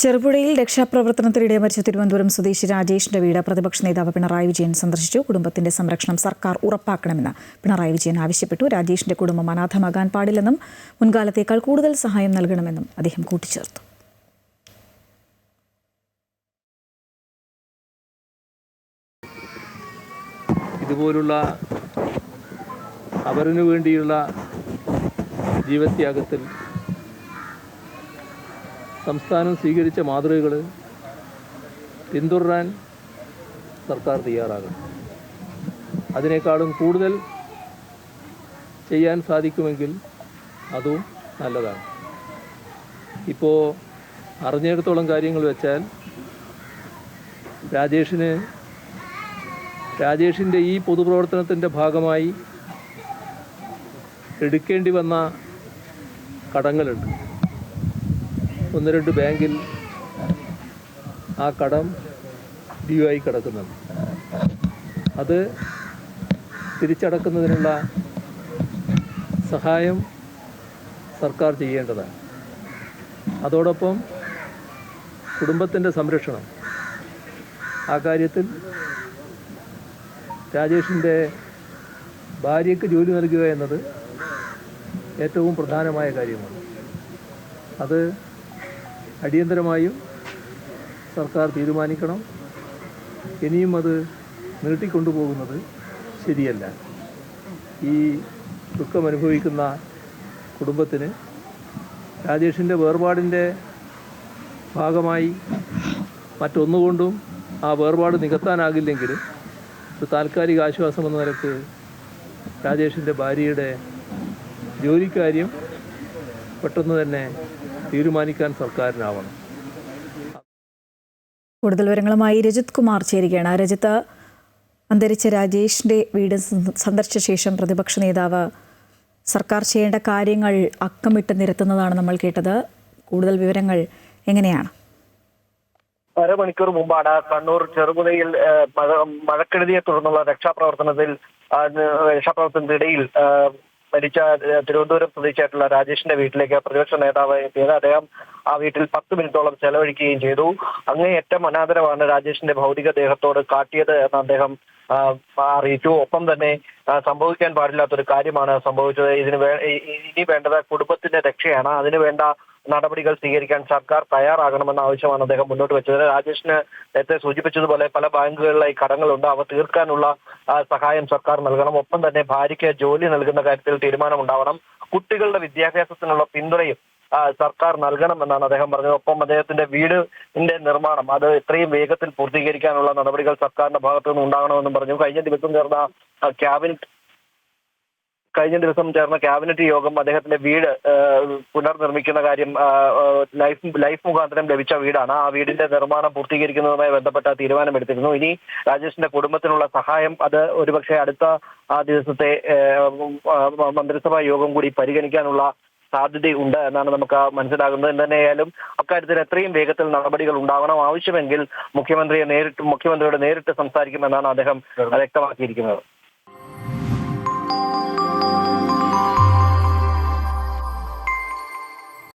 ചെറുപുഴയിൽ രക്ഷാപ്രവർത്തനത്തിനിടെ മരിച്ച തിരുവനന്തപുരം സ്വദേശി രാജേഷിന്റെ വീട് പ്രതിപക്ഷ നേതാവ് പിണറായി വിജയൻ സന്ദർശിച്ചു. കുടുംബത്തിന്റെ സംരക്ഷണം സർക്കാർ ഉറപ്പാക്കണമെന്ന് പിണറായി വിജയൻ ആവശ്യപ്പെട്ടു. രാജേഷിന്റെ കുടുംബം അനാഥമാകാൻ പാടില്ലെന്നും മുൻകാലത്തേക്കാൾ കൂടുതൽ സഹായം നൽകണമെന്നും അദ്ദേഹം കൂട്ടിച്ചേർത്തു. ഇതുപോലുള്ള അവരിനു വേണ്ടിയുള്ള ജീവത്യാഗത്തിൽ സംസ്ഥാനം സ്വീകരിച്ച മാതൃകകൾ പിന്തുടരാൻ സർക്കാർ തയ്യാറാകണം. അതിനേക്കാളും കൂടുതൽ ചെയ്യാൻ സാധിക്കുമെങ്കിൽ അതും നല്ലതാണ്. ഇപ്പോൾ അറിഞ്ഞിടത്തോളം കാര്യങ്ങൾ വെച്ചാൽ രാജേഷിൻ്റെ ഈ പൊതുപ്രവർത്തനത്തിൻ്റെ ഭാഗമായി എടുക്കേണ്ടി വന്ന കടങ്ങളുണ്ട്. 1-2 ബാങ്കിൽ ആ കടം ഡ്യൂ ആയി കിടക്കുന്നുണ്ട്. അത് തിരിച്ചടക്കുന്നതിനുള്ള സഹായം സർക്കാർ ചെയ്യേണ്ടതാണ്. അതോടൊപ്പം കുടുംബത്തിൻ്റെ സംരക്ഷണം, ആ കാര്യത്തിൽ രാജേഷിൻ്റെ ഭാര്യയ്ക്ക് ജോലി നൽകുക എന്നത് ഏറ്റവും പ്രധാനമായ കാര്യമാണ്. അത് അടിയന്തരമായും സർക്കാർ തീരുമാനിക്കണം. ഇനിയും അത് നീട്ടിക്കൊണ്ടുപോകുന്നത് ശരിയല്ല. ഈ ദുഃഖമനുഭവിക്കുന്ന കുടുംബത്തിന് രാജേഷിൻ്റെ വേർപാടിൻ്റെ ഭാഗമായി മറ്റൊന്നുകൊണ്ടും ആ വേർപാട് നികത്താനാകില്ലെങ്കിൽ ഒരു താൽക്കാലിക ആശ്വാസം എന്ന നിലക്ക് രാജേഷിൻ്റെ ഭാര്യയുടെ ജോലിക്കാര്യം പെട്ടെന്ന് തന്നെ തീരുമാനിക്കാൻ സർക്കാരിനാവണം. കൂടുതൽ വിവരങ്ങളുമായി രജിത് കുമാർ ചേരുകയാണ്. രജിത്ത്, അന്തരിച്ച രാജേഷിന്റെ വീട് സന്ദർശിച്ച ശേഷം പ്രതിപക്ഷ നേതാവ് സർക്കാർ ചെയ്യേണ്ട കാര്യങ്ങൾ അക്കമിട്ട് നിരത്തുന്നതാണ് നമ്മൾ കേട്ടത്. കൂടുതൽ വിവരങ്ങൾ എങ്ങനെയാണ്? അരമണിക്കൂർ മുമ്പാണ് കണ്ണൂർ ചെറുപുഴയിൽ മഴക്കെടുതിയെ തുടർന്നുള്ള രക്ഷാപ്രവർത്തനത്തിനിടയിൽ മരിച്ച തിരുവനന്തപുരം സ്വദേശിയായിട്ടുള്ള രാജേഷിന്റെ വീട്ടിലേക്ക് പ്രതിപക്ഷ നേതാവ് എത്തിയത്. അദ്ദേഹം ആ വീട്ടിൽ 10 മിനിറ്റോളം ചെലവഴിക്കുകയും ചെയ്തു. അങ്ങേയറ്റം അനാദരവാണ് രാജേഷിന്റെ ഭൗതിക ദേഹത്തോട് കാട്ടിയത് എന്ന് അദ്ദേഹം അറിയിച്ചു. ഒപ്പം തന്നെ സംഭവിക്കാൻ പാടില്ലാത്തൊരു കാര്യമാണ് സംഭവിച്ചത്. ഇനി വേണ്ടത് കുടുംബത്തിന്റെ രക്ഷയാണ്. അതിനുവേണ്ട നടപടികൾ സ്വീകരിക്കാൻ സർക്കാർ തയ്യാറാകണമെന്ന ആവശ്യമാണ് അദ്ദേഹം മുന്നോട്ട് വെച്ചത്. രാജേഷിന് നേരത്തെ സൂചിപ്പിച്ചതുപോലെ പല ബാങ്കുകളിലായി കടങ്ങളുണ്ട്. അവ തീർക്കാനുള്ള സഹായം സർക്കാർ നൽകണം. ഒപ്പം തന്നെ ഭാര്യയ്ക്ക് ജോലി നൽകുന്ന കാര്യത്തിൽ തീരുമാനമുണ്ടാവണം. കുട്ടികളുടെ വിദ്യാഭ്യാസത്തിനുള്ള പിന്തുണയും സർക്കാർ നൽകണമെന്നാണ് അദ്ദേഹം പറഞ്ഞത്. ഒപ്പം അദ്ദേഹത്തിന്റെ വീടിന്റെ നിർമ്മാണം അത് എത്രയും വേഗത്തിൽ പൂർത്തീകരിക്കാനുള്ള നടപടികൾ സർക്കാരിന്റെ ഭാഗത്തു നിന്ന് ഉണ്ടാകണമെന്നും പറഞ്ഞു. കഴിഞ്ഞ ദിവസം ചേർന്ന ക്യാബിനറ്റ് യോഗം അദ്ദേഹത്തിന്റെ വീട് പുനർനിർമ്മിക്കുന്ന കാര്യം ലൈഫ് മുഖാന്തരം ലഭിച്ച വീടാണ്. ആ വീടിന്റെ നിർമ്മാണം പൂർത്തീകരിക്കുന്നതുമായി ബന്ധപ്പെട്ട തീരുമാനമെടുത്തിരുന്നു. ഇനി രാജേഷിന്റെ കുടുംബത്തിനുള്ള സഹായം അത് ഒരുപക്ഷെ അടുത്ത ദിവസത്തെ മന്ത്രിസഭാ യോഗം കൂടി പരിഗണിക്കാനുള്ള സാധ്യതയുണ്ട് എന്നാണ് നമുക്ക് മനസ്സിലാകുന്നത്. എന്തുതന്നെയായാലും അക്കാര്യത്തിൽ എത്രയും വേഗത്തിൽ നടപടികൾ ഉണ്ടാവണം. ആവശ്യമെങ്കിൽ മുഖ്യമന്ത്രിയോട് നേരിട്ട് സംസാരിക്കുമെന്നാണ് അദ്ദേഹം വ്യക്തമാക്കിയിരിക്കുന്നത്.